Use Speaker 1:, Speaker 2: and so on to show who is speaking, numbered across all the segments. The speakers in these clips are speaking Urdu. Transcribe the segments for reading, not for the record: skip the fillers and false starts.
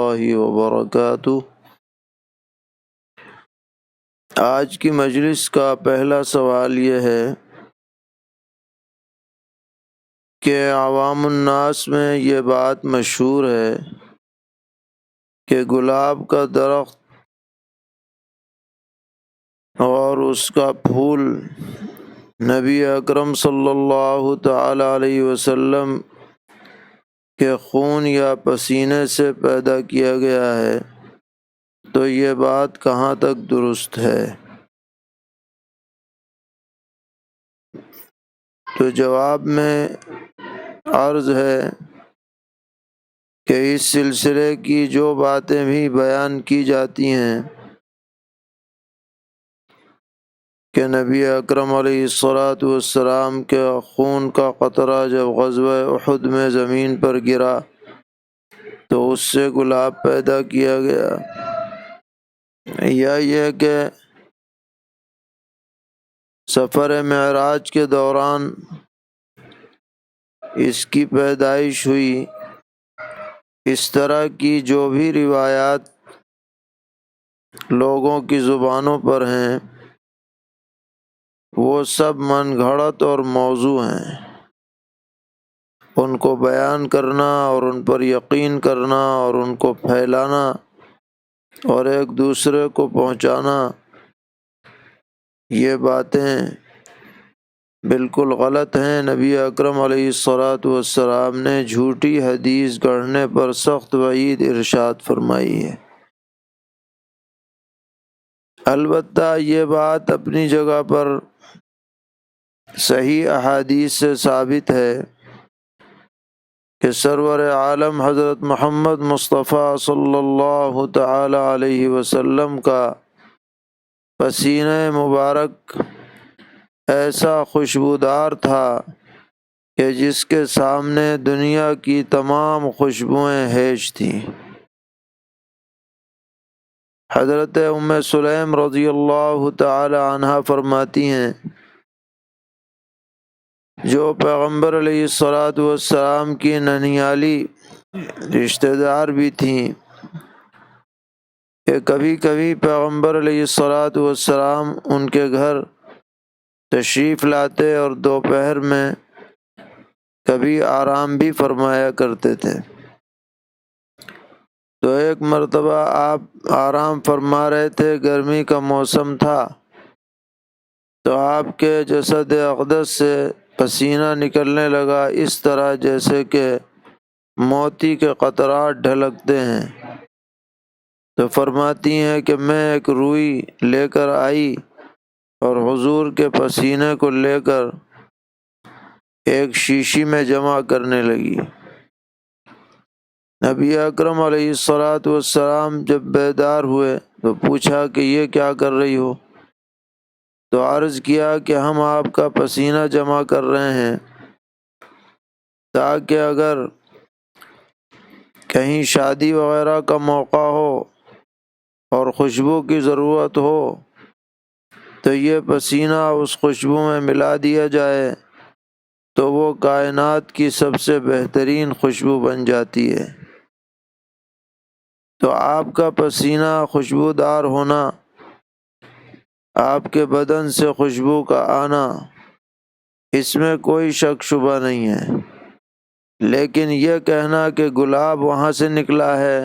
Speaker 1: اللہ وبرکاتہ۔ آج کی مجلس کا پہلا سوال یہ ہے کہ عوام الناس میں یہ بات مشہور ہے کہ گلاب کا درخت اور اس کا پھول نبی اکرم صلی اللہ تعالی علیہ وسلم کے خون یا پسینے سے پیدا کیا گیا ہے، تو یہ بات کہاں تک درست ہے؟ تو جواب میں عرض ہے کہ اس سلسلے کی جو باتیں بھی بیان کی جاتی ہیں کہ نبی اکرم علیہ الصلاۃ والسلام کے خون کا قطرہ جب غزوہ احد میں زمین پر گرا تو اس سے گلاب پیدا کیا گیا، یا یہ کہ سفر معراج کے دوران اس کی پیدائش ہوئی، اس طرح کی جو بھی روایات لوگوں کی زبانوں پر ہیں وہ سب من گھڑت اور موضوع ہیں۔ ان کو بیان کرنا اور ان پر یقین کرنا اور ان کو پھیلانا اور ایک دوسرے کو پہنچانا، یہ باتیں بالکل غلط ہیں۔ نبی اکرم علیہ الصلاۃ والسلام نے جھوٹی حدیث گڑھنے پر سخت وعید ارشاد فرمائی ہے۔ البتہ یہ بات اپنی جگہ پر صحیح احادیث سے ثابت ہے کہ سرور عالم حضرت محمد مصطفیٰ صلی اللہ تعالی علیہ وسلم کا پسینہ مبارک ایسا خوشبودار تھا کہ جس کے سامنے دنیا کی تمام خوشبوئیں ہیج تھیں۔ حضرت ام سلیم رضی اللہ تعالی عنہا فرماتی ہیں، جو پیغمبر علیہ الصلاۃ والسلام کی ننیالی رشتہ دار بھی تھیں، کہ کبھی کبھی پیغمبر علیہ الصلاۃ والسلام ان کے گھر تشریف لاتے اور دوپہر میں کبھی آرام بھی فرمایا کرتے تھے۔ تو ایک مرتبہ آپ آرام فرما رہے تھے، گرمی کا موسم تھا، تو آپ کے جسد اقدس سے پسینہ نکلنے لگا، اس طرح جیسے کہ موتی کے قطرات ڈھلکتے ہیں۔ تو فرماتی ہیں کہ میں ایک روئی لے کر آئی اور حضور کے پسینے کو لے کر ایک شیشی میں جمع کرنے لگی۔ نبی اکرم علیہ الصلاۃ والسلام جب بیدار ہوئے تو پوچھا کہ یہ کیا کر رہی ہو؟ تو عرض کیا کہ ہم آپ کا پسینہ جمع کر رہے ہیں تاکہ اگر کہیں شادی وغیرہ کا موقع ہو اور خوشبو کی ضرورت ہو تو یہ پسینہ اس خوشبو میں ملا دیا جائے تو وہ کائنات کی سب سے بہترین خوشبو بن جاتی ہے۔ تو آپ کا پسینہ خوشبودار ہونا، آپ کے بدن سے خوشبو کا آنا، اس میں کوئی شک شبہ نہیں ہے، لیکن یہ کہنا کہ گلاب وہاں سے نکلا ہے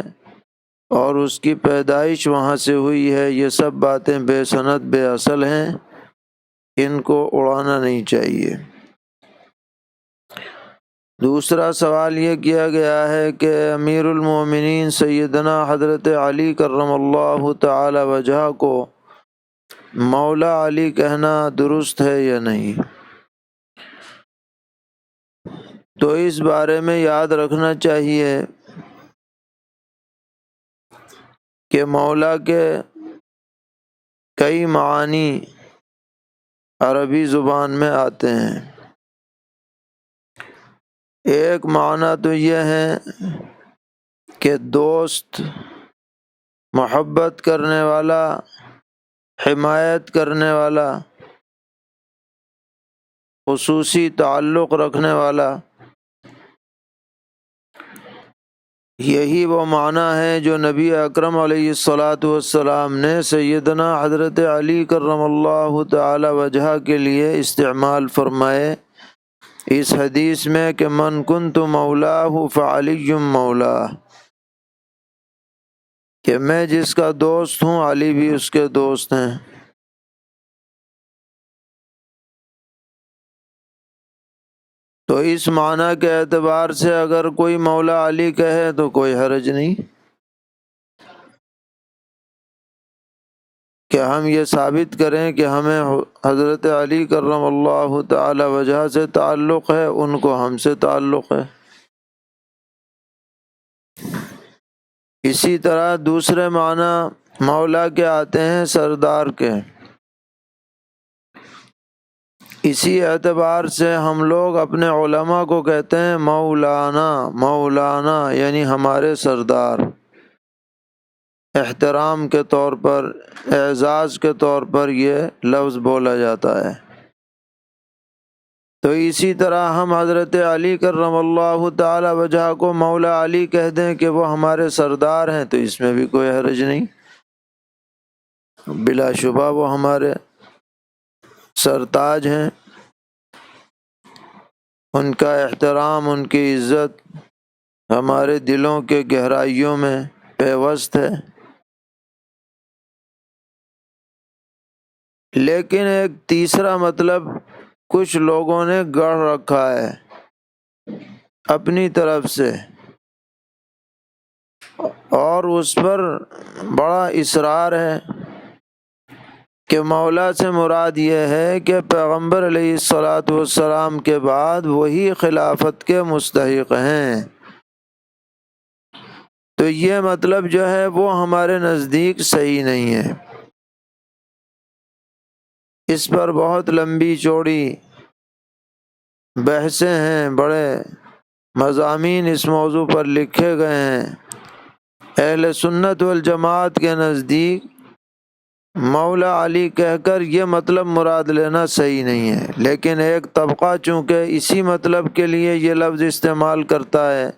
Speaker 1: اور اس کی پیدائش وہاں سے ہوئی ہے، یہ سب باتیں بے سند بے اصل ہیں، ان کو اڑانا نہیں چاہیے۔ دوسرا سوال یہ کیا گیا ہے کہ امیر المومنین سیدنا حضرت علی کرم اللہ تعالی وجہہ کو مولا علی کہنا درست ہے یا نہیں؟ تو اس بارے میں یاد رکھنا چاہیے کہ مولا کے کئی معانی عربی زبان میں آتے ہیں۔ ایک معنی تو یہ ہے کہ دوست، محبت کرنے والا، حمایت کرنے والا، خصوصی تعلق رکھنے والا۔ یہی وہ معنی ہے جو نبی اکرم علیہ الصلاۃ والسلام نے سیدنا حضرت علی کرم اللہ تعالی وجہہ کے لیے استعمال فرمائے اس حدیث میں کہ من کنت مولاہ فعلی مولاہ، کہ میں جس کا دوست ہوں علی بھی اس کے دوست ہیں۔ تو اس معنی کے اعتبار سے اگر کوئی مولا علی کہے تو کوئی حرج نہیں کہ ہم یہ ثابت کریں کہ ہمیں حضرت علی کرم اللہ تعالی وجہ سے تعلق ہے، ان کو ہم سے تعلق ہے۔ اسی طرح دوسرے معنی مولا کے آتے ہیں سردار کے۔ اسی اعتبار سے ہم لوگ اپنے علماء کو کہتے ہیں مولانا، مولانا یعنی ہمارے سردار، احترام کے طور پر، اعزاز کے طور پر یہ لفظ بولا جاتا ہے۔ تو اسی طرح ہم حضرت علی کرم اللہ تعالی وجہ کو مولا علی کہہ دیں کہ وہ ہمارے سردار ہیں تو اس میں بھی کوئی حرج نہیں، بلا شبہ وہ ہمارے سرتاج ہیں، ان کا احترام، ان کی عزت ہمارے دلوں کے گہرائیوں میں پیوست ہے۔ لیکن ایک تیسرا مطلب کچھ لوگوں نے گڑھ رکھا ہے اپنی طرف سے، اور اس پر بڑا اصرار ہے کہ مولا سے مراد یہ ہے کہ پیغمبر علیہ الصلاۃ والسلام کے بعد وہی خلافت کے مستحق ہیں۔ تو یہ مطلب جو ہے وہ ہمارے نزدیک صحیح نہیں ہے۔ اس پر بہت لمبی چوڑی بحثیں ہیں، بڑے مضامین اس موضوع پر لکھے گئے ہیں۔ اہل سنت والجماعت کے نزدیک مولا علی کہہ کر یہ مطلب مراد لینا صحیح نہیں ہے، لیکن ایک طبقہ چونکہ اسی مطلب کے لیے یہ لفظ استعمال کرتا ہے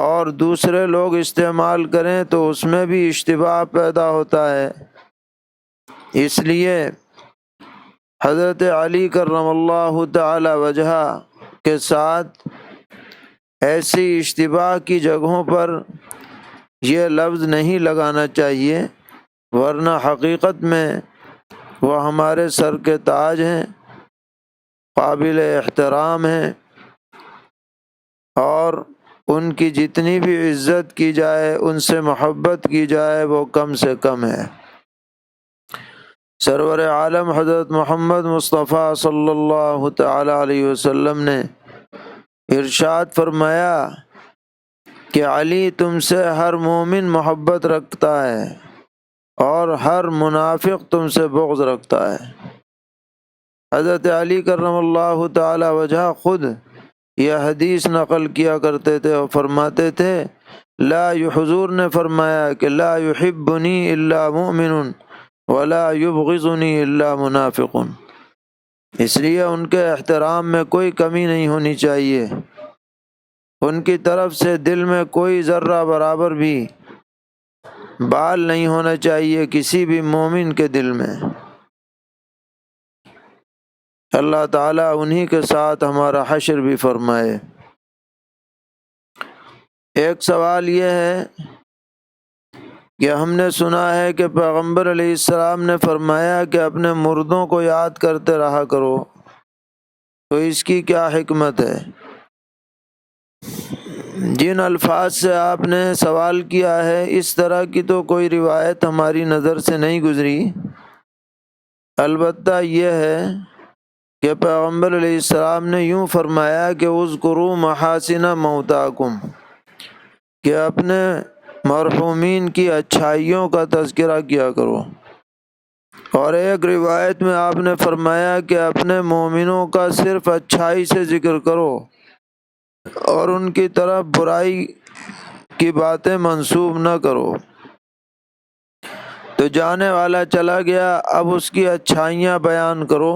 Speaker 1: اور دوسرے لوگ استعمال کریں تو اس میں بھی اشتباہ پیدا ہوتا ہے، اس لیے حضرت علی کرم اللہ تعالی وجہ کے ساتھ ایسی اشتباہ کی جگہوں پر یہ لفظ نہیں لگانا چاہیے، ورنہ حقیقت میں وہ ہمارے سر کے تاج ہیں، قابل احترام ہیں، اور ان کی جتنی بھی عزت کی جائے، ان سے محبت کی جائے، وہ کم سے کم ہے۔ سرور عالم حضرت محمد مصطفیٰ صلی اللہ تعالی علیہ وسلم نے ارشاد فرمایا کہ علی تم سے ہر مومن محبت رکھتا ہے اور ہر منافق تم سے بغض رکھتا ہے۔ حضرت علی کرم اللہ تعالی وجہ خود یہ حدیث نقل کیا کرتے تھے اور فرماتے تھے حضور نے فرمایا کہ لا يحبنی الا مؤمن ولا يبغضنی الا منافق۔ اس لیے ان کے احترام میں کوئی کمی نہیں ہونی چاہیے، ان کی طرف سے دل میں کوئی ذرہ برابر بھی بال نہیں ہونا چاہیے کسی بھی مومن کے دل میں۔ اللہ تعالیٰ انہی کے ساتھ ہمارا حشر بھی فرمائے۔ ایک سوال یہ ہے کہ ہم نے سنا ہے کہ پیغمبر علیہ السلام نے فرمایا کہ اپنے مردوں کو یاد کرتے رہا کرو، تو اس کی کیا حکمت ہے؟ جن الفاظ سے آپ نے سوال کیا ہے اس طرح کی تو کوئی روایت ہماری نظر سے نہیں گزری، البتہ یہ ہے کہ پیغمبر علیہ السلام نے یوں فرمایا کہ اذکروا محاسن موتاکم، کہ اپنے مرحومین کی اچھائیوں کا تذکرہ کیا کرو، اور ایک روایت میں آپ نے فرمایا کہ اپنے مومنوں کا صرف اچھائی سے ذکر کرو اور ان کی طرف برائی کی باتیں منسوب نہ کرو۔ تو جانے والا چلا گیا، اب اس کی اچھائیاں بیان کرو،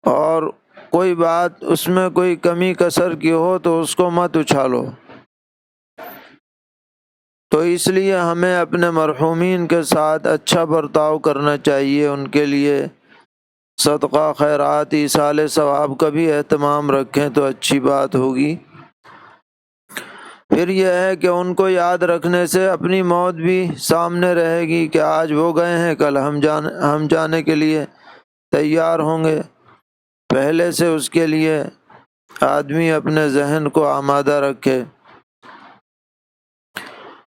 Speaker 1: اور کوئی بات اس میں کوئی کمی کسر کی ہو تو اس کو مت اچھالو۔ تو اس لیے ہمیں اپنے مرحومین کے ساتھ اچھا برتاؤ کرنا چاہیے، ان کے لیے صدقہ خیرات ایصال ثواب کا بھی اہتمام رکھیں تو اچھی بات ہوگی۔ پھر یہ ہے کہ ان کو یاد رکھنے سے اپنی موت بھی سامنے رہے گی کہ آج وہ گئے ہیں، کل ہم جانے کے لیے تیار ہوں گے۔ پہلے سے اس کے لیے آدمی اپنے ذہن کو آمادہ رکھے۔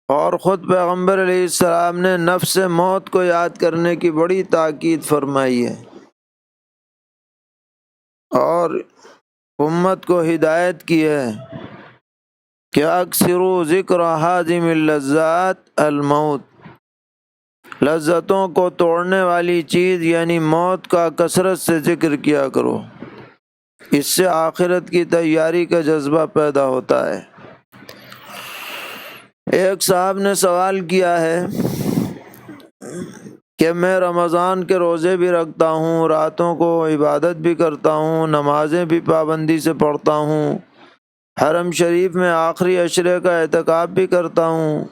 Speaker 1: اور خود پیغمبر علیہ السلام نے نفس موت کو یاد کرنے کی بڑی تاکید فرمائی ہے اور امت کو ہدایت کی ہے کہ اکثروا ذکر ہاضم اللذات الموت، لذتوں کو توڑنے والی چیز یعنی موت کا کثرت سے ذکر کیا کرو، اس سے آخرت کی تیاری کا جذبہ پیدا ہوتا ہے۔ ایک صاحب نے سوال کیا ہے کہ میں رمضان کے روزے بھی رکھتا ہوں، راتوں کو عبادت بھی کرتا ہوں، نمازیں بھی پابندی سے پڑھتا ہوں، حرم شریف میں آخری عشرے کا اعتکاف بھی کرتا ہوں،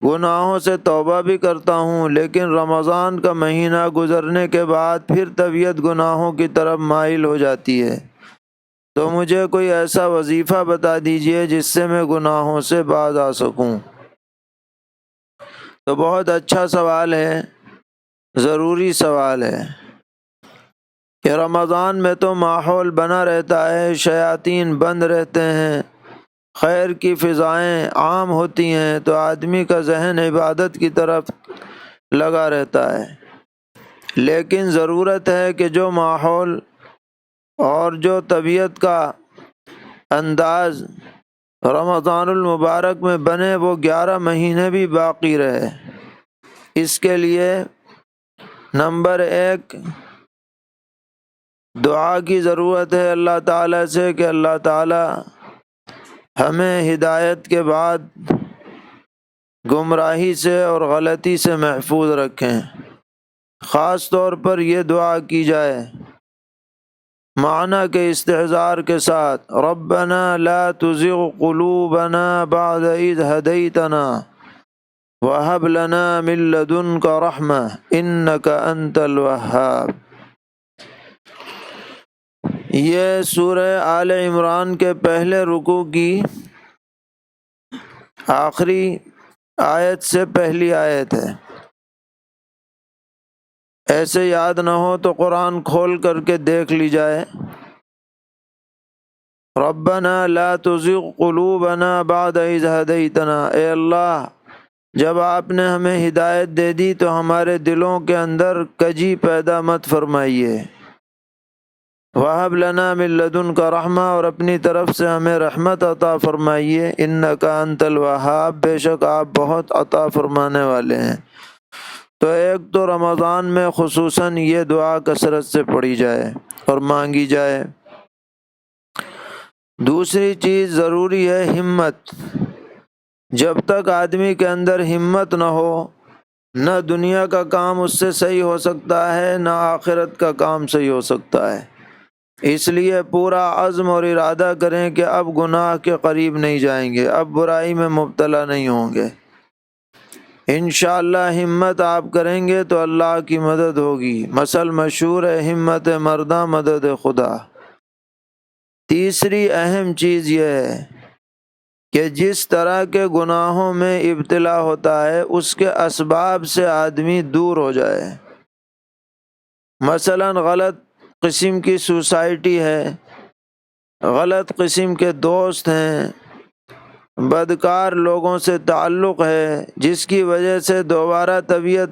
Speaker 1: گناہوں سے توبہ بھی کرتا ہوں، لیکن رمضان کا مہینہ گزرنے کے بعد پھر طبیعت گناہوں کی طرف مائل ہو جاتی ہے، تو مجھے کوئی ایسا وظیفہ بتا دیجئے جس سے میں گناہوں سے باز آ سکوں۔ تو بہت اچھا سوال ہے، ضروری سوال ہے کہ رمضان میں تو ماحول بنا رہتا ہے، شیاطین بند رہتے ہیں، خیر کی فضائیں عام ہوتی ہیں، تو آدمی کا ذہن عبادت کی طرف لگا رہتا ہے۔ لیکن ضرورت ہے کہ جو ماحول اور جو طبیعت کا انداز رمضان المبارک میں بنے وہ 11 مہینے بھی باقی رہے۔ اس کے لیے نمبر 1 دعا کی ضرورت ہے اللہ تعالیٰ سے کہ اللہ تعالیٰ ہمیں ہدایت کے بعد گمراہی سے اور غلطی سے محفوظ رکھیں۔ خاص طور پر یہ دعا کی جائے معنی کے استحضار کے ساتھ، ربنا لا تزغ قلوبنا بعد اذ ہدیتنا وہب لنا من لدنک رحمہ انک انت الوہاب۔ یہ سورہ آل عمران کے پہلے رکوع کی آخری آیت سے پہلی آیت ہے۔ ایسے یاد نہ ہو تو قرآن کھول کر کے دیکھ لی جائے۔ ربنا لا تزغ قلوبنا بعد اذ ہدیتنا، اے اللہ جب آپ نے ہمیں ہدایت دے دی تو ہمارے دلوں کے اندر کجی پیدا مت فرمائیے۔ وَهَبْ لَنَا مِن لَّدُنْكَ رَحْمَةً، اور اپنی طرف سے ہمیں رحمت عطا فرمائیے، اِنَّكَ أَنتَ الْوَهَّابُ، بے شک آپ بہت عطا فرمانے والے ہیں۔ تو ایک تو رمضان میں خصوصاً یہ دعا کثرت سے پڑھی جائے اور مانگی جائے۔ دوسری چیز ضروری ہے ہمت۔ جب تک آدمی کے اندر ہمت نہ ہو، نہ دنیا کا کام اس سے صحیح ہو سکتا ہے، نہ آخرت کا کام صحیح ہو سکتا ہے۔ اس لیے پورا عزم اور ارادہ کریں کہ اب گناہ کے قریب نہیں جائیں گے، اب برائی میں مبتلا نہیں ہوں گے۔ انشاءاللہ ہمت آپ کریں گے تو اللہ کی مدد ہوگی۔ مثل مشہور ہے، ہمت مرداں مدد خدا۔ تیسری اہم چیز یہ ہے کہ جس طرح کے گناہوں میں ابتلا ہوتا ہے اس کے اسباب سے آدمی دور ہو جائے۔ مثلا غلط قسم کی سوسائٹی ہے، غلط قسم کے دوست ہیں، بدکار لوگوں سے تعلق ہے، جس کی وجہ سے دوبارہ طبیعت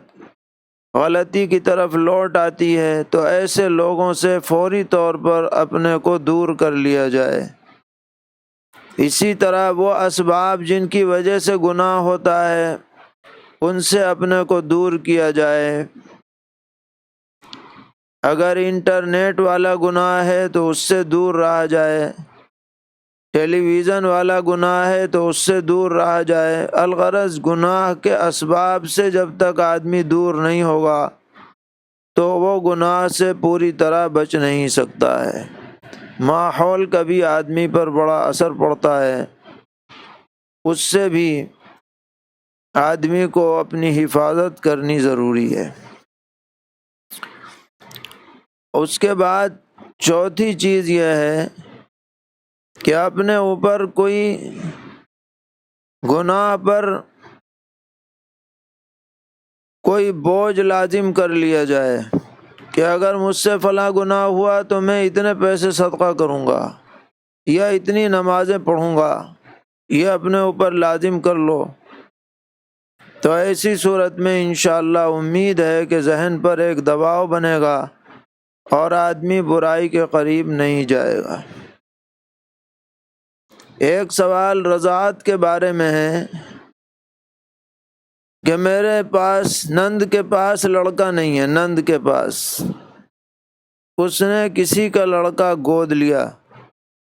Speaker 1: غلطی کی طرف لوٹ آتی ہے، تو ایسے لوگوں سے فوری طور پر اپنے کو دور کر لیا جائے۔ اسی طرح وہ اسباب جن کی وجہ سے گناہ ہوتا ہے ان سے اپنے کو دور کیا جائے۔ اگر انٹرنیٹ والا گناہ ہے تو اس سے دور رہا جائے، ٹیلی ویژن والا گناہ ہے تو اس سے دور رہا جائے۔ الغرض گناہ کے اسباب سے جب تک آدمی دور نہیں ہوگا تو وہ گناہ سے پوری طرح بچ نہیں سکتا ہے۔ ماحول کا بھی آدمی پر بڑا اثر پڑتا ہے، اس سے بھی آدمی کو اپنی حفاظت کرنی ضروری ہے۔ اس کے بعد چوتھی چیز یہ ہے کہ اپنے اوپر کوئی گناہ پر کوئی بوجھ لازم کر لیا جائے کہ اگر مجھ سے فلاں گناہ ہوا تو میں اتنے پیسے صدقہ کروں گا یا اتنی نمازیں پڑھوں گا، یہ اپنے اوپر لازم کر لو، تو ایسی صورت میں انشاءاللہ امید ہے کہ ذہن پر ایک دباؤ بنے گا اور آدمی برائی کے قریب نہیں جائے گا۔ ایک سوال رضاعت کے بارے میں ہے کہ میرے پاس نند کے پاس لڑکا نہیں ہے، نند کے پاس اس نے کسی کا لڑکا گود لیا،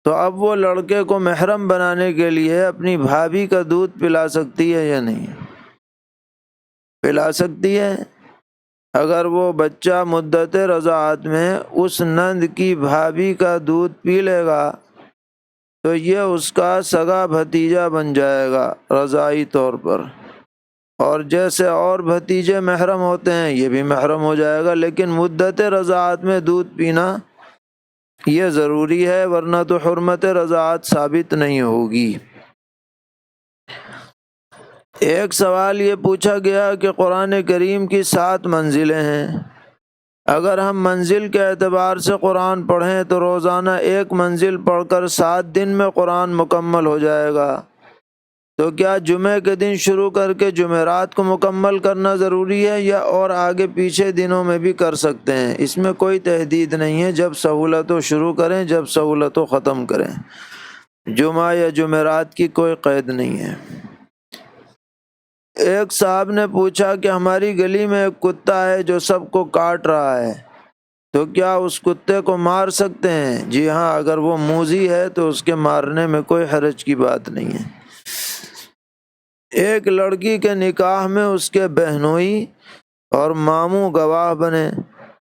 Speaker 1: تو اب وہ لڑکے کو محرم بنانے کے لیے اپنی بھابھی کا دودھ پلا سکتی ہے یا نہیں؟ پلا سکتی ہے۔ اگر وہ بچہ مدت رضاعت میں اس نند کی بھابھی کا دودھ پی لے گا تو یہ اس کا سگا بھتیجا بن جائے گا رضاعی طور پر، اور جیسے اور بھتیجے محرم ہوتے ہیں یہ بھی محرم ہو جائے گا، لیکن مدت رضاعت میں دودھ پینا یہ ضروری ہے، ورنہ تو حرمت رضاعت ثابت نہیں ہوگی۔ ایک سوال یہ پوچھا گیا کہ قرآن کریم کی 7 منزلیں ہیں، اگر ہم منزل کے اعتبار سے قرآن پڑھیں تو روزانہ 1 منزل پڑھ کر 7 دن میں قرآن مکمل ہو جائے گا، تو کیا جمعے کے دن شروع کر کے جمعرات کو مکمل کرنا ضروری ہے یا اور آگے پیچھے دنوں میں بھی کر سکتے ہیں؟ اس میں کوئی تحدید نہیں ہے، جب سہولت ہو شروع کریں، جب سہولت ہو ختم کریں، جمعہ یا جمعرات کی کوئی قید نہیں ہے۔ ایک صاحب نے پوچھا کہ ہماری گلی میں ایک کتا ہے جو سب کو کاٹ رہا ہے، تو کیا اس کتے کو مار سکتے ہیں؟ جی ہاں، اگر وہ موذی ہے تو اس کے مارنے میں کوئی حرج کی بات نہیں ہے۔ ایک لڑکی کے نکاح میں اس کے بہنوئی اور ماموں گواہ بنے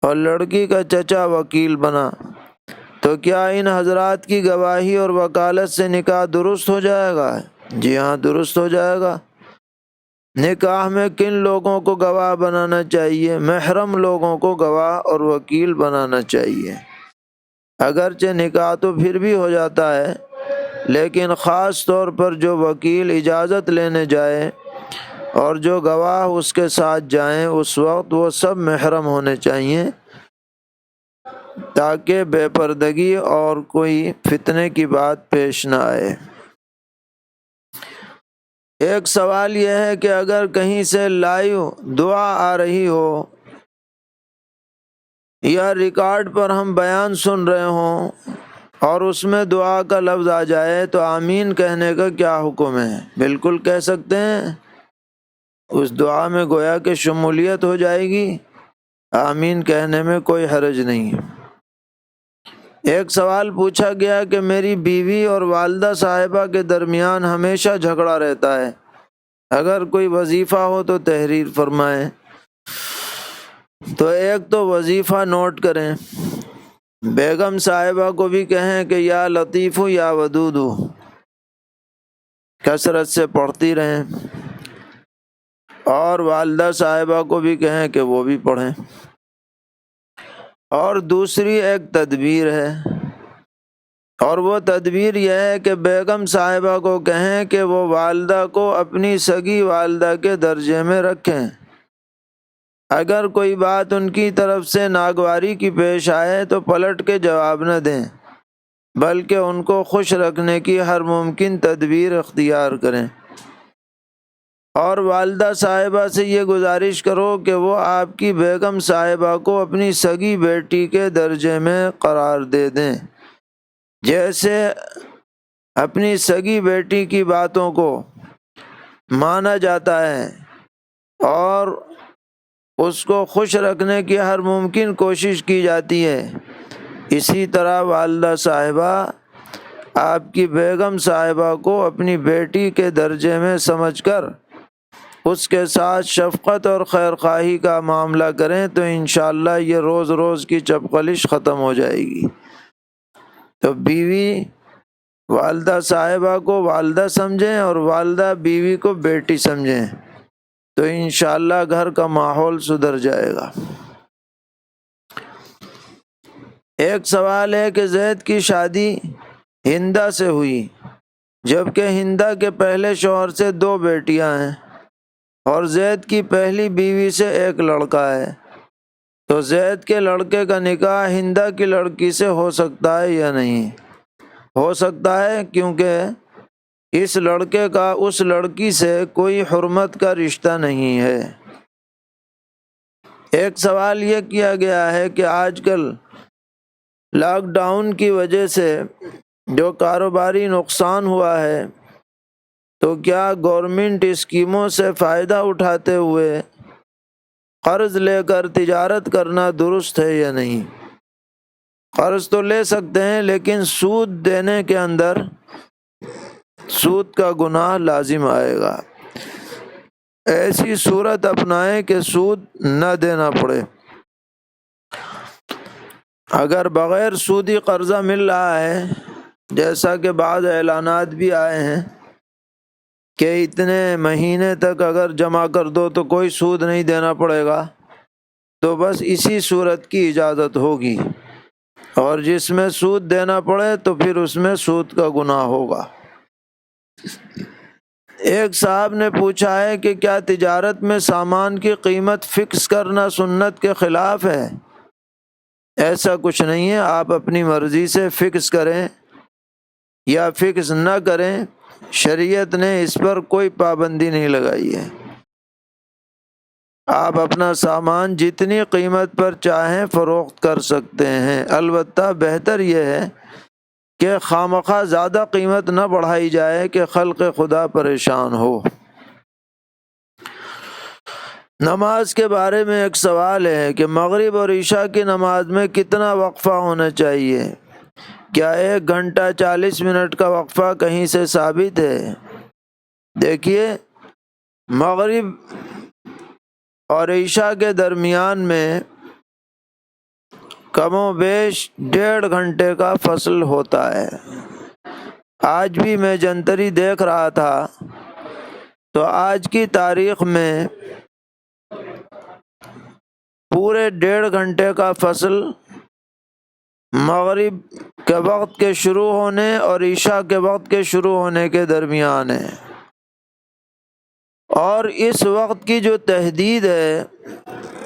Speaker 1: اور لڑکی کا چچا وکیل بنا، تو کیا ان حضرات کی گواہی اور وکالت سے نکاح درست ہو جائے گا؟ جی ہاں، درست ہو جائے گا۔ نکاح میں کن لوگوں کو گواہ بنانا چاہیے؟ محرم لوگوں کو گواہ اور وکیل بنانا چاہیے۔ اگرچہ نکاح تو پھر بھی ہو جاتا ہے، لیکن خاص طور پر جو وکیل اجازت لینے جائے اور جو گواہ اس کے ساتھ جائیں، اس وقت وہ سب محرم ہونے چاہیے تاکہ بے پردگی اور کوئی فتنے کی بات پیش نہ آئے۔ ایک سوال یہ ہے کہ اگر کہیں سے لائیو دعا آ رہی ہو یا ریکارڈ پر ہم بیان سن رہے ہوں اور اس میں دعا کا لفظ آ جائے تو آمین کہنے کا کیا حکم ہے؟ بالکل کہہ سکتے ہیں، اس دعا میں گویا کہ شمولیت ہو جائے گی، آمین کہنے میں کوئی حرج نہیں۔ ایک سوال پوچھا گیا کہ میری بیوی اور والدہ صاحبہ کے درمیان ہمیشہ جھگڑا رہتا ہے، اگر کوئی وظیفہ ہو تو تحریر فرمائیں۔ تو ایک تو وظیفہ نوٹ کریں، بیگم صاحبہ کو بھی کہیں کہ یا لطیف یا ودود کثرت سے پڑھتی رہیں، اور والدہ صاحبہ کو بھی کہیں کہ وہ بھی پڑھیں۔ اور دوسری ایک تدبیر ہے، اور وہ تدبیر یہ ہے کہ بیگم صاحبہ کو کہیں کہ وہ والدہ کو اپنی سگی والدہ کے درجے میں رکھیں، اگر کوئی بات ان کی طرف سے ناگواری کی پیش آئے تو پلٹ کے جواب نہ دیں، بلکہ ان کو خوش رکھنے کی ہر ممکن تدبیر اختیار کریں، اور والدہ صاحبہ سے یہ گزارش کرو کہ وہ آپ کی بیگم صاحبہ کو اپنی سگی بیٹی کے درجے میں قرار دے دیں، جیسے اپنی سگی بیٹی کی باتوں کو مانا جاتا ہے اور اس کو خوش رکھنے کی ہر ممکن کوشش کی جاتی ہے، اسی طرح والدہ صاحبہ آپ کی بیگم صاحبہ کو اپنی بیٹی کے درجے میں سمجھ کر اس کے ساتھ شفقت اور خیرخواہی کا معاملہ کریں تو انشاءاللہ یہ روز روز کی چپقلش ختم ہو جائے گی۔ تو بیوی والدہ صاحبہ کو والدہ سمجھیں اور والدہ بیوی کو بیٹی سمجھیں۔ تو انشاءاللہ گھر کا ماحول سدھر جائے گا۔ ایک سوال ہے کہ زید کی شادی ہندا سے ہوئی، جبکہ ہندا کے پہلے شوہر سے 2 بیٹیاں ہیں اور زید کی پہلی بیوی سے 1 لڑکا ہے، تو زید کے لڑکے کا نکاح ہندا کی لڑکی سے ہو سکتا ہے یا نہیں؟ ہو سکتا ہے، کیونکہ اس لڑکے کا اس لڑکی سے کوئی حرمت کا رشتہ نہیں ہے۔ ایک سوال یہ کیا گیا ہے کہ آج کل لاک ڈاؤن کی وجہ سے جو کاروباری نقصان ہوا ہے، تو کیا گورنمنٹ اسکیموں سے فائدہ اٹھاتے ہوئے قرض لے کر تجارت کرنا درست ہے یا نہیں؟ قرض تو لے سکتے ہیں، لیکن سود دینے کے اندر سود کا گناہ لازم آئے گا۔ ایسی صورت اپنائیں کہ سود نہ دینا پڑے۔ اگر بغیر سودی قرضہ مل رہا ہے، جیسا کہ بعض اعلانات بھی آئے ہیں کہ اتنے مہینے تک اگر جمع کر دو تو کوئی سود نہیں دینا پڑے گا، تو بس اسی صورت کی اجازت ہوگی، اور جس میں سود دینا پڑے تو پھر اس میں سود کا گناہ ہوگا۔ ایک صاحب نے پوچھا ہے کہ کیا تجارت میں سامان کی قیمت فکس کرنا سنت کے خلاف ہے؟ ایسا کچھ نہیں ہے، آپ اپنی مرضی سے فکس کریں یا فکس نہ کریں، شریعت نے اس پر کوئی پابندی نہیں لگائی ہے۔ آپ اپنا سامان جتنی قیمت پر چاہیں فروخت کر سکتے ہیں، البتہ بہتر یہ ہے کہ خواہ زیادہ قیمت نہ بڑھائی جائے کہ خلق خدا پریشان ہو۔ نماز کے بارے میں ایک سوال ہے کہ مغرب اور عشاء کی نماز میں کتنا وقفہ ہونا چاہیے؟ کیا 1 گھنٹہ 40 منٹ کا وقفہ کہیں سے ثابت ہے؟ دیکھیے، مغرب اور عشاء کے درمیان میں کم و بیش 1.5 گھنٹے کا فصل ہوتا ہے۔ آج بھی میں جنتری دیکھ رہا تھا تو آج کی تاریخ میں پورے 1.5 گھنٹے کا فصل مغرب کے وقت کے شروع ہونے اور عشاء کے وقت کے شروع ہونے کے درمیان ہے، اور اس وقت کی جو تحدید ہے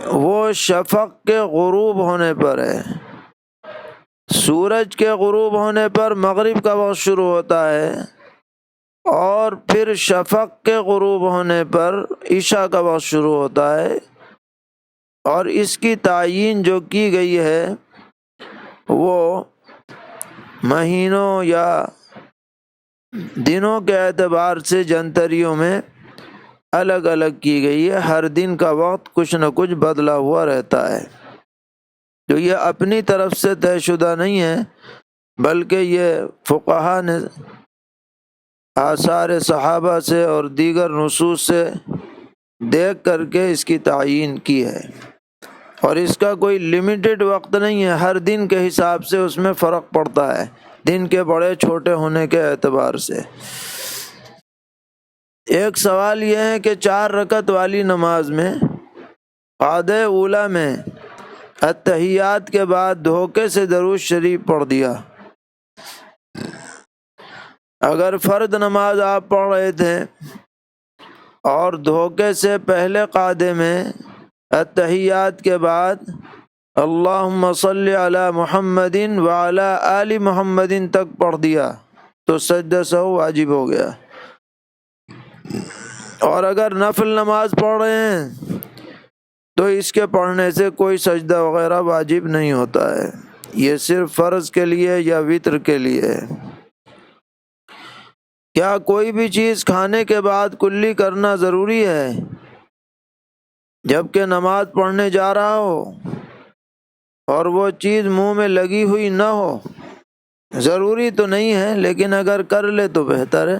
Speaker 1: وہ شفق کے غروب ہونے پر ہے۔ سورج کے غروب ہونے پر مغرب کا وقت شروع ہوتا ہے، اور پھر شفق کے غروب ہونے پر عشاء کا وقت شروع ہوتا ہے، اور اس کی تعیین جو کی گئی ہے وہ مہینوں یا دنوں کے اعتبار سے جنتریوں میں الگ الگ کی گئی ہے۔ ہر دن کا وقت کچھ نہ کچھ بدلا ہوا رہتا ہے، تو یہ اپنی طرف سے طے شدہ نہیں ہے، بلکہ یہ فقہا نے آثار صحابہ سے اور دیگر نصوص سے دیکھ کر کے اس کی تعیین کی ہے، اور اس کا کوئی لیمیٹڈ وقت نہیں ہے، ہر دن کے حساب سے اس میں فرق پڑتا ہے، دن کے بڑے چھوٹے ہونے کے اعتبار سے۔ ایک سوال یہ ہے کہ 4 رکعت والی نماز میں قعدہ اولیٰ میں اتحیات کے بعد دھوکے سے درود شریف پڑھ دیا۔ اگر فرد نماز آپ پڑھ رہے تھے اور دھوکے سے پہلے قعدے میں اتحیات کے بعد اللہم صلی علی محمد وعلی آل محمد تک پڑھ دیا تو سجدہ سہو واجب ہو گیا، اور اگر نفل نماز پڑھ رہے ہیں تو اس کے پڑھنے سے کوئی سجدہ وغیرہ واجب نہیں ہوتا ہے، یہ صرف فرض کے لیے یا وتر کے لیے ہے۔ کیا کوئی بھی چیز کھانے کے بعد کلی کرنا ضروری ہے جبکہ نماز پڑھنے جا رہا ہو اور وہ چیز منہ میں لگی ہوئی نہ ہو؟ ضروری تو نہیں ہے، لیکن اگر کر لے تو بہتر ہے،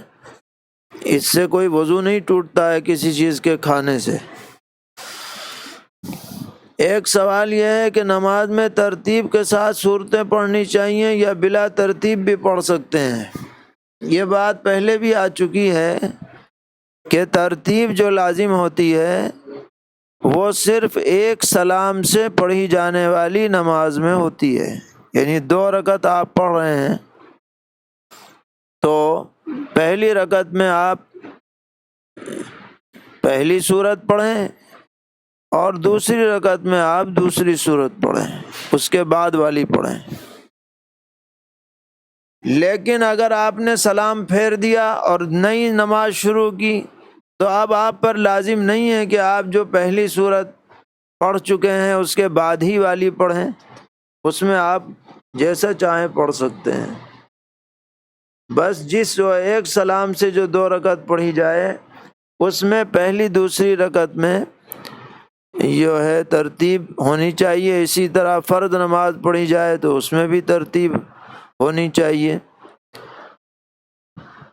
Speaker 1: اس سے کوئی وضو نہیں ٹوٹتا ہے کسی چیز کے کھانے سے۔ ایک سوال یہ ہے کہ نماز میں ترتیب کے ساتھ سورتیں پڑھنی چاہیے یا بلا ترتیب بھی پڑھ سکتے ہیں؟ یہ بات پہلے بھی آ چکی ہے کہ ترتیب جو لازم ہوتی ہے وہ صرف ایک سلام سے پڑھی جانے والی نماز میں ہوتی ہے. یعنی 2 رکعت آپ پڑھ رہے ہیں تو پہلی رکعت میں آپ پہلی سورت پڑھیں اور دوسری رکعت میں آپ دوسری سورت پڑھیں، اس کے بعد والی پڑھیں. لیکن اگر آپ نے سلام پھیر دیا اور نئی نماز شروع کی تو اب آپ پر لازم نہیں ہے کہ آپ جو پہلی سورت پڑھ چکے ہیں اس کے بعد ہی والی پڑھیں، اس میں آپ جیسا چاہیں پڑھ سکتے ہیں. بس جس ایک سلام سے جو 2 رکعت پڑھی جائے اس میں پہلی دوسری رکعت میں جو ہے ترتیب ہونی چاہیے. اسی طرح فرض نماز پڑھی جائے تو اس میں بھی ترتیب ہونی چاہیے.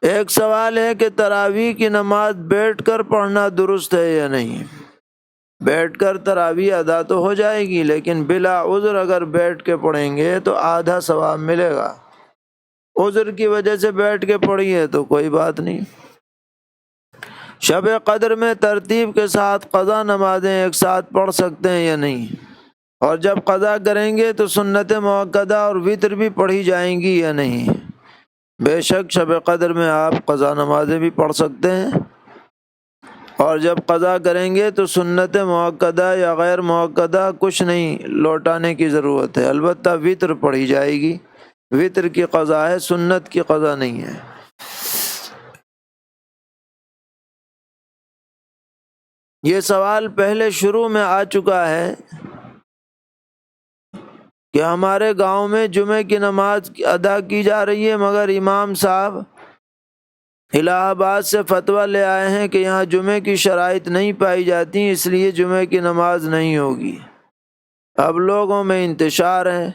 Speaker 1: ایک سوال ہے کہ تراویح کی نماز بیٹھ کر پڑھنا درست ہے یا نہیں. بیٹھ کر تراویح ادا تو ہو جائے گی لیکن بلا عذر اگر بیٹھ کے پڑھیں گے تو آدھا ثواب ملے گا. عذر کی وجہ سے بیٹھ کے پڑھیے تو کوئی بات نہیں. شب قدر میں ترتیب کے ساتھ قضا نمازیں ایک ساتھ پڑھ سکتے ہیں یا نہیں، اور جب قضا کریں گے تو سنت موقدہ اور وتر بھی پڑھی جائیں گی یا نہیں. بے شک شب قدر میں آپ قضا نمازیں بھی پڑھ سکتے ہیں، اور جب قضا کریں گے تو سنت موقدہ یا غیر موقدہ کچھ نہیں لوٹانے کی ضرورت ہے. البتہ وتر پڑھی جائے گی، وتر کی قضا ہے، سنت کی قضا نہیں ہے. یہ سوال پہلے شروع میں آ چکا ہے کہ ہمارے گاؤں میں جمعے کی نماز ادا کی جا رہی ہے مگر امام صاحب الہ آباد سے فتویٰ لے آئے ہیں کہ یہاں جمعے کی شرائط نہیں پائی جاتی، اس لیے جمعے کی نماز نہیں ہوگی. اب لوگوں میں انتشار ہے،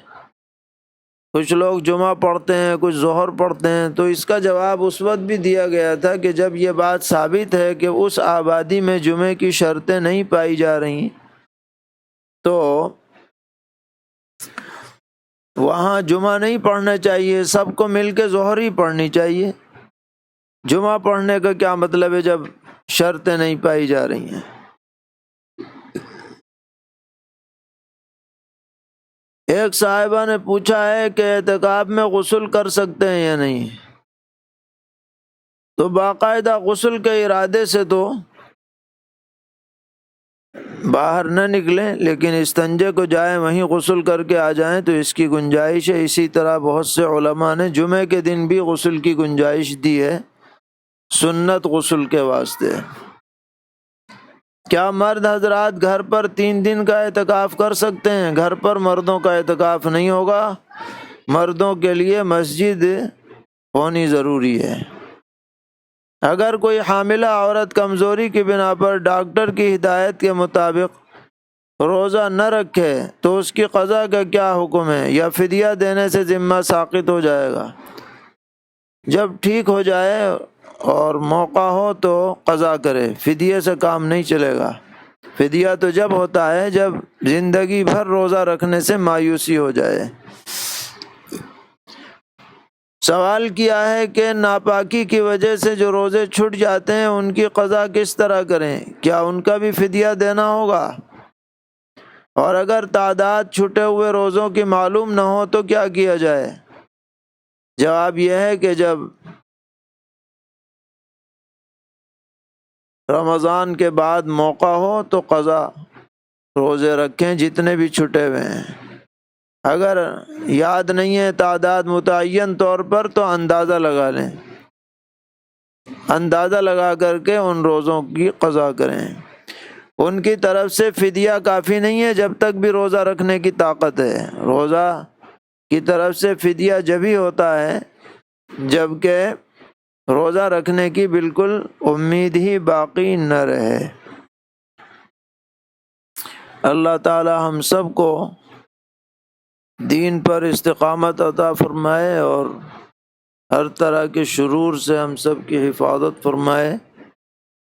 Speaker 1: کچھ لوگ جمعہ پڑھتے ہیں کچھ ظہر پڑھتے ہیں. تو اس کا جواب اس وقت بھی دیا گیا تھا کہ جب یہ بات ثابت ہے کہ اس آبادی میں جمعے کی شرطیں نہیں پائی جا رہی تو وہاں جمعہ نہیں پڑھنا چاہیے، سب کو مل کے ظہر ہی پڑھنی چاہیے. جمعہ پڑھنے کا کیا مطلب ہے جب شرطیں نہیں پائی جا رہی ہیں. ایک صاحبہ نے پوچھا ہے کہ اعتکاف میں غسل کر سکتے ہیں یا نہیں. تو باقاعدہ غسل کے ارادے سے تو باہر نہ نکلیں، لیکن استنجے کو جائیں وہیں غسل کر کے آ جائیں تو اس کی گنجائش ہے. اسی طرح بہت سے علماء نے جمعے کے دن بھی غسل کی گنجائش دی ہے، سنت غسل کے واسطے. کیا مرد حضرات گھر پر 3 دن کا اعتکاف کر سکتے ہیں؟ گھر پر مردوں کا اعتکاف نہیں ہوگا، مردوں کے لیے مسجد ہونی ضروری ہے. اگر کوئی حاملہ عورت کمزوری کی بنا پر ڈاکٹر کی ہدایت کے مطابق روزہ نہ رکھے تو اس کی قضا کا کیا حکم ہے، یا فدیہ دینے سے ذمہ ساقط ہو جائے گا؟ جب ٹھیک ہو جائے اور موقع ہو تو قضا کرے، فدیے سے کام نہیں چلے گا. فدیہ تو جب ہوتا ہے جب زندگی بھر روزہ رکھنے سے مایوسی ہو جائے. سوال کیا ہے کہ ناپاکی کی وجہ سے جو روزے چھوٹ جاتے ہیں ان کی قضا کس طرح کریں، کیا ان کا بھی فدیہ دینا ہوگا؟ اور اگر تعداد چھٹے ہوئے روزوں کی معلوم نہ ہو تو کیا کیا جائے؟ جواب یہ ہے کہ جب رمضان کے بعد موقع ہو تو قضا روزے رکھیں جتنے بھی چھٹے ہوئے ہیں. اگر یاد نہیں ہے تعداد متعین طور پر تو اندازہ لگا لیں، اندازہ لگا کر کے ان روزوں کی قضا کریں. ان کی طرف سے فدیہ کافی نہیں ہے جب تک بھی روزہ رکھنے کی طاقت ہے. روزہ کی طرف سے فدیہ جب ہی ہوتا ہے جب کہ روزہ رکھنے کی بالکل امید ہی باقی نہ رہے. اللہ تعالی ہم سب کو دین پر استقامت عطا فرمائے اور ہر طرح کے شرور سے ہم سب کی حفاظت فرمائے.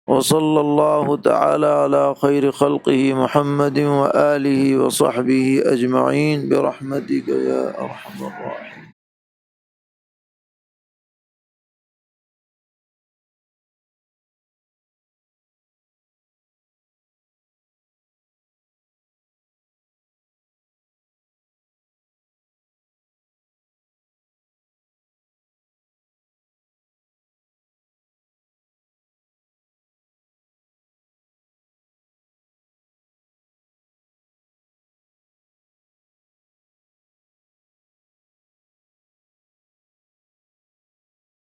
Speaker 1: وصلی اللہ تعالی علی خیر خلقہ محمد وآلہ وصحبہ اجمعین برحمتک یا ارحم الراحمین.